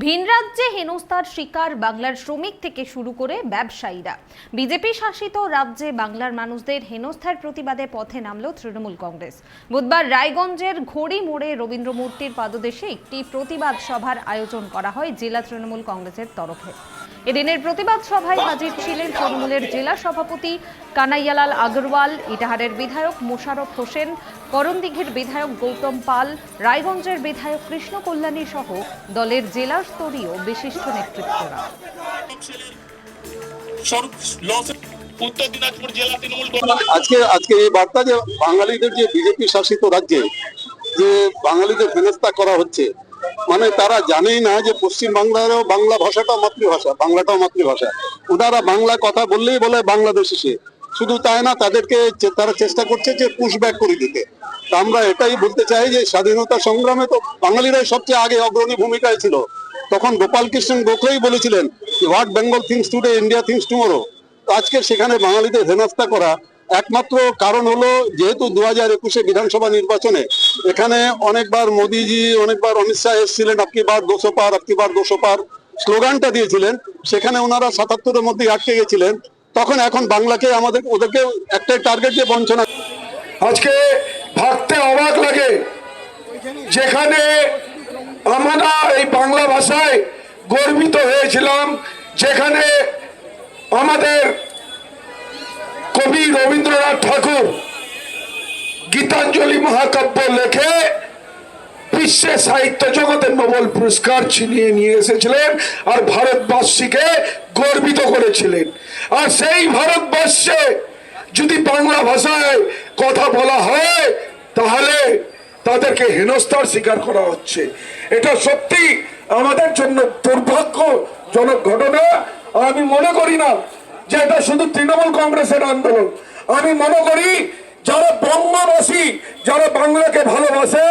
ভিন রাজ্যে হেনস্থার শিকার বাংলার শ্রমিক থেকে শুরু করে ব্যবসায়ীরা। বিজেপি শাসিত রাজ্যে বাংলার মানুষদের হেনস্থার প্রতিবাদে পথে নামল তৃণমূল কংগ্রেস। বুধবার রায়গঞ্জের ঘড়ি মোড়ে রবীন্দ্র মূর্তির পাদদেশে একটি প্রতিবাদ সভার আয়োজন করা হয় জেলা তৃণমূল কংগ্রেসের তরফে। এদিনের প্রতিবাদ সভায় হাজির ছিলেন তৃণমূলের জেলা সভাপতি কানাইয়ালাল আগরওয়াল, ইটাহারের বিধায়ক মোশাররফ হোসেন, করণদিঘির বিধায়ক গৌতম পাল, রায়গঞ্জের বিধায়ক কৃষ্ণ কল্যাণী সহ দলের জেলা স্তরীয় বিশিষ্ট নেতৃত্বরা। আজকে এই বার্তা যে বাঙালিদের যে বিজেপি শাসিত রাজ্যে যে বাঙালিদের হেনস্থা করা হচ্ছে, মানে তারা জানেই না যে পশ্চিম বাংলারও বাংলা ভাষাটাও মাতৃভাষা, বাংলাটাও মাতৃভাষা। ওনারা বাংলা কথা বললেই বলে বাংলাদেশি সে। শুধু তাই না, তাদেরকে তারা চেষ্টা করছে যে পুশব্যাক করে দিতে। তা আমরা এটাই বলতে চাই যে স্বাধীনতা সংগ্রামে তো বাঙালিরাই সবচেয়ে আগে অগ্রণী ভূমিকায় ছিল। তখন গোপাল কৃষ্ণ গোখলেই বলেছিলেন what Bengal things today India things tomorrow. আজকে সেখানে বাঙালিদের হেনস্থা করা একমাত্র কারণ হলো যেহেতু 2021 বিধানসভা নির্বাচনে এখানে অনেকবার মোদিজি, অনেকবার অমিত শাহ এসেছিলেন, আপকি বার 200 পার, আপকি বার 200 পার স্লোগানটা দিয়েছিলেন। সেখানে ওনারা 77-এর মধ্যে আটকে গেছিলেন। তখন এখন বাংলাকে ওদেরকে একটাই টার্গেট দিয়ে বঞ্চনা। আজকে ভাবতে অবাক লাগে, যেখানে আমরা এই বাংলা ভাষায় গর্বিত হয়েছিলাম, যেখানে আমাদের কবি রবীন্দ্রনাথ ঠাকুর গীতাঞ্জলি মহাকাব্য লেখে বিশ্বে সাহিত্য জগতে নোবেল পুরস্কার ছিনিয়ে নিয়ে এসেছিলেন আর ভারতবাসীকে গর্বিত করেছিলেন। আর সেই ভারতবর্ষে যদি বাংলা ভাষায় কথা বলা হয় তাহলে তাদেরকে হেনস্থার শিকার করা হচ্ছে। এটা সত্যি আমাদের জন্য দুর্ভাগ্যজনক ঘটনা। আমি মনে করি না যে এটা শুধু তৃণমূল কংগ্রেসের আন্দোলন। আমি মনে করি যারা বঙ্গবাসী, যারা বাংলাকে ভালোবাসে,